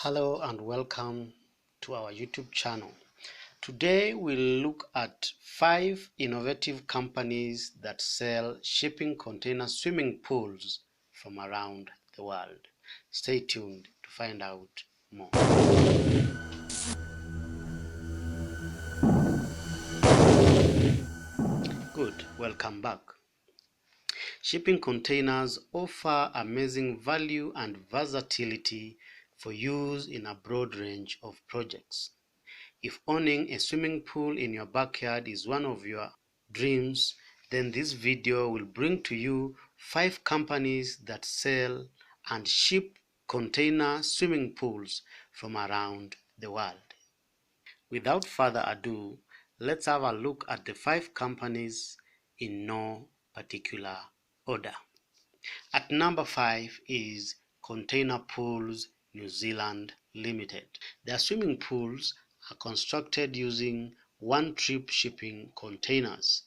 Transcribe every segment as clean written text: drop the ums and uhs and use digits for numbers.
Hello and welcome to our YouTube channel. Today we'll look at 5 innovative companies that sell shipping container swimming pools from around the world. Stay tuned to find out more. Good, welcome back. Shipping containers offer amazing value and versatility for use in a broad range of projects. If owning a swimming pool in your backyard is one of your dreams, then this video will bring to you 5 companies that sell and ship container swimming pools from around the world. Without further ado, let's have a look at the 5 companies in no particular order. At number 5 is Containerpools New Zealand Limited. Their swimming pools are constructed using one-trip shipping containers.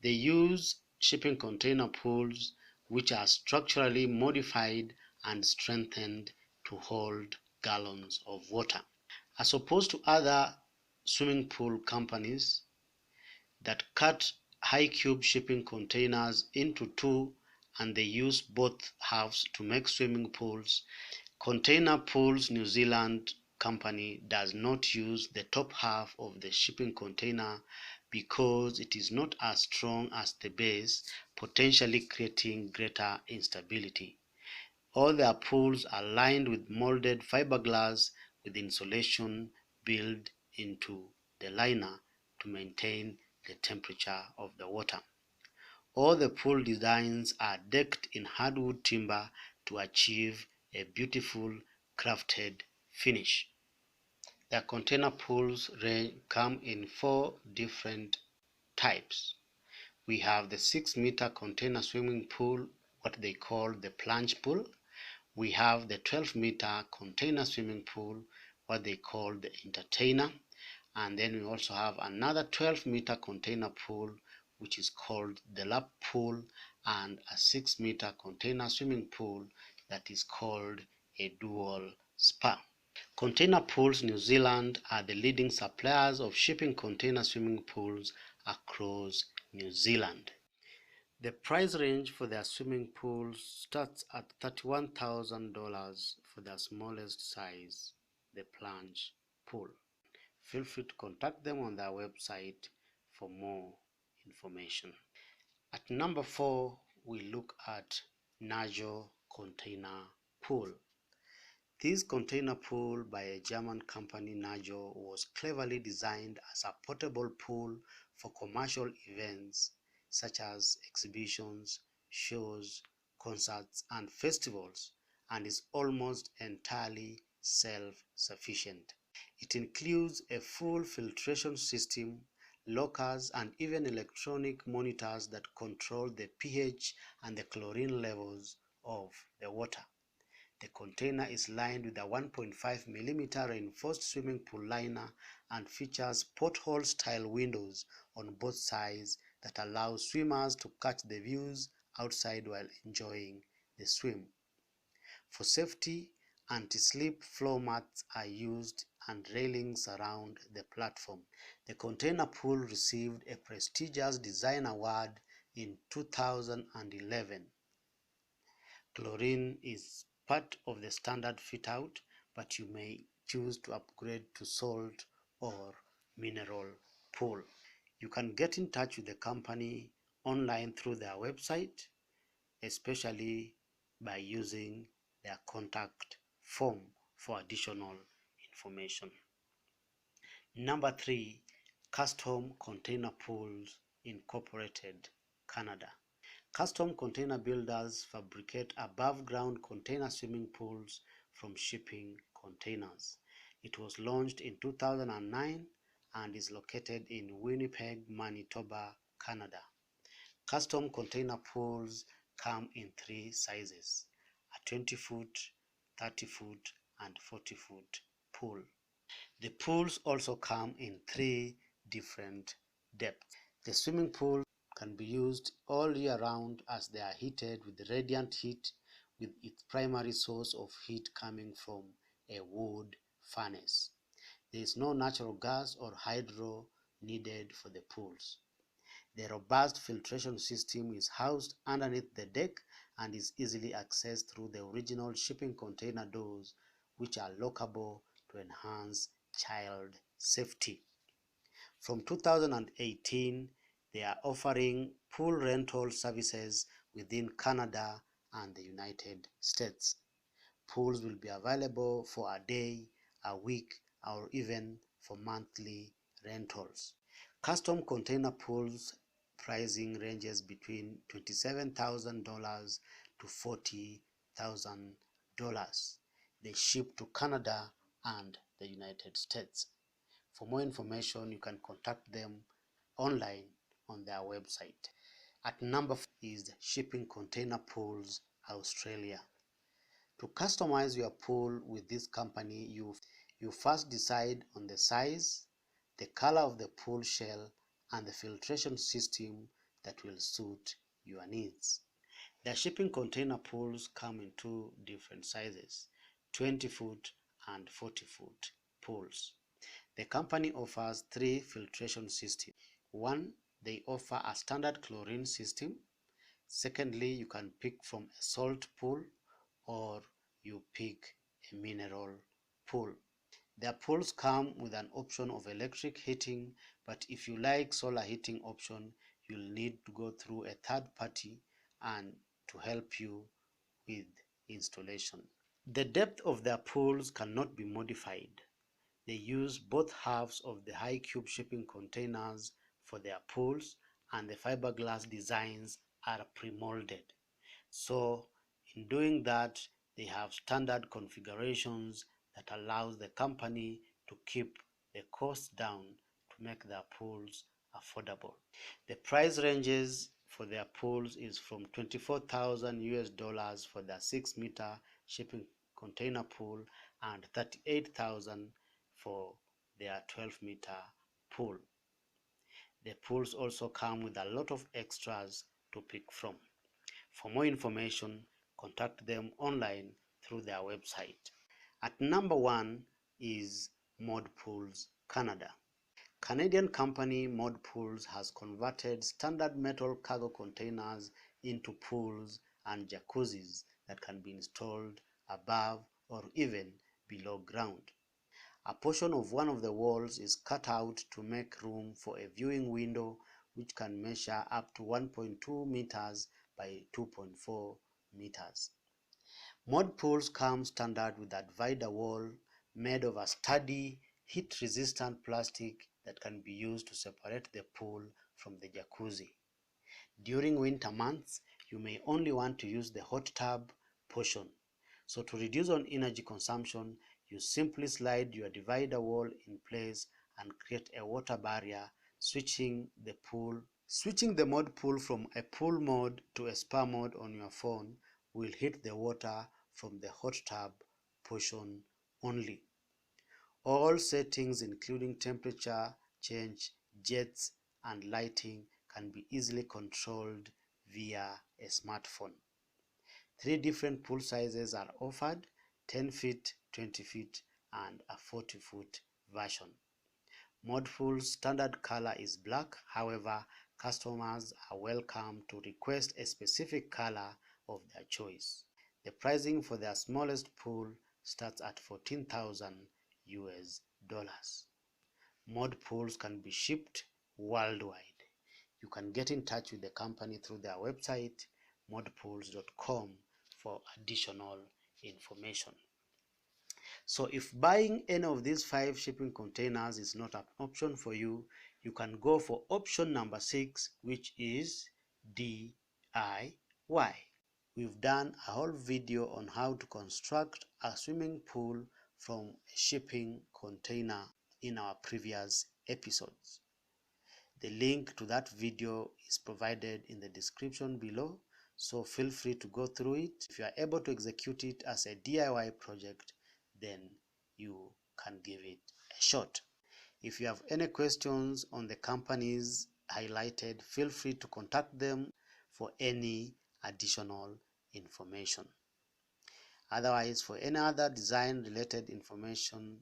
They use shipping container pools which are structurally modified and strengthened to hold gallons of water. As opposed to other swimming pool companies that cut high cube shipping containers into two and they use both halves to make swimming pools, Containerpools New Zealand company does not use the top half of the shipping container because it is not as strong as the base, potentially creating greater instability. All their pools are lined with molded fiberglass with insulation built into the liner to maintain the temperature of the water. All the pool designs are decked in hardwood timber to achieve a beautiful crafted finish. The container pools come in 4 different types. We have the 6-meter container swimming pool, what they call the plunge pool. We have the 12-meter container swimming pool, what they call the entertainer. And then we also have another 12-meter container pool, which is called the lap pool, and a 6-meter container swimming pool that is called a dual spa. Containerpools New Zealand are the leading suppliers of shipping container swimming pools across New Zealand. The price range for their swimming pools starts at $31,000 for their smallest size, the plunge pool. Feel free to contact them on their website for more information. At number 4, we look at Nagel Container Pool. This container pool by a German company, Nagel, was cleverly designed as a portable pool for commercial events such as exhibitions, shows, concerts, and festivals, and is almost entirely self-sufficient. It includes a full filtration system, lockers, and even electronic monitors that control the pH and the chlorine levels of the water. The container is lined with a 1.5mm reinforced swimming pool liner and features porthole-style windows on both sides that allow swimmers to catch the views outside while enjoying the swim. For safety, anti-slip floor mats are used and railings surround the platform. The container pool received a prestigious design award in 2011. Chlorine is part of the standard fit-out, but you may choose to upgrade to salt or mineral pool. You can get in touch with the company online through their website, especially by using their contact form for additional information. Number 3, Kustom Containerpools Incorporated, Canada. Kustom container builders fabricate above-ground container swimming pools from shipping containers. It was launched in 2009 and is located in Winnipeg, Manitoba, Canada. Kustom container pools come in 3 sizes: a 20-foot, 30-foot, and 40-foot pool. The pools also come in 3 different depths. The swimming pool can be used all year round as they are heated with radiant heat, with its primary source of heat coming from a wood furnace. There is no natural gas or hydro needed for the pools. The robust filtration system is housed underneath the deck and is easily accessed through the original shipping container doors, which are lockable to enhance child safety. From 2018, they are offering pool rental services within Canada and the United States. Pools will be available for a day, a week, or even for monthly rentals. Custom container pools pricing ranges between $27,000 to $40,000. They ship to Canada and the United States. For more information, you can contact them online on their website. At number 4 is Shipping Container Pools Australia. To customize your pool with this company, you first decide on the size, the color of the pool shell, and the filtration system that will suit your needs. Their shipping container pools come in two different sizes, 20-foot and 40-foot pools. The company offers three filtration systems. One, they offer a standard chlorine system. Secondly, you can pick from a salt pool or you pick a mineral pool. Their pools come with an option of electric heating, but if you like solar heating option, you'll need to go through a third party and to help you with installation. The depth of their pools cannot be modified. They use both halves of the high cube shipping containers for their pools, and the fiberglass designs are pre-molded. So in doing that, they have standard configurations that allows the company to keep the cost down to make their pools affordable. The price ranges for their pools is from 24,000 US dollars for their 6-meter shipping container pool and 38,000 for their 12-meter pool. The pools also come with a lot of extras to pick from. For more information, contact them online through their website. At number 1 is Modpools Canada. Canadian company Modpools has converted standard metal cargo containers into pools and jacuzzis that can be installed above or even below ground. A portion of one of the walls is cut out to make room for a viewing window which can measure up to 1.2 meters by 2.4 meters. Modpools come standard with a divider wall made of a sturdy, heat-resistant plastic that can be used to separate the pool from the jacuzzi. During winter months, you may only want to use the hot tub portion. So to reduce on energy consumption, you simply slide your divider wall in place and create a water barrier, switching the Modpool from a pool mode to a spa mode on your phone will heat the water from the hot tub portion only. All settings including temperature change, jets, and lighting can be easily controlled via a smartphone. 3 different pool sizes are offered, 10 feet, 20 feet, and a 40-foot version. Modpool's standard color is black. However, customers are welcome to request a specific color of their choice. The pricing for their smallest pool starts at 14,000 US dollars. Modpools can be shipped worldwide. You can get in touch with the company through their website, modpools.com, for additional information. So if buying any of these 5 shipping containers is not an option for you, you can go for option number 6, which is DIY. We've done a whole video on how to construct a swimming pool from a shipping container in our previous episodes. The link to that video is provided in the description below, so feel free to go through it. If you are able to execute it as a DIY project, then you can give it a shot. If you have any questions on the companies highlighted, feel free to contact them for any additional information. Otherwise, for any other design related information,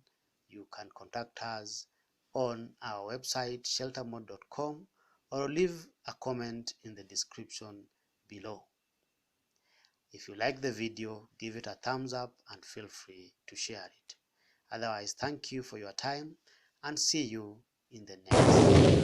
you can contact us on our website sheltermode.com or leave a comment in the description below. If you like the video, give it a thumbs up and feel free to share it. Otherwise, thank you for your time and see you in the next video.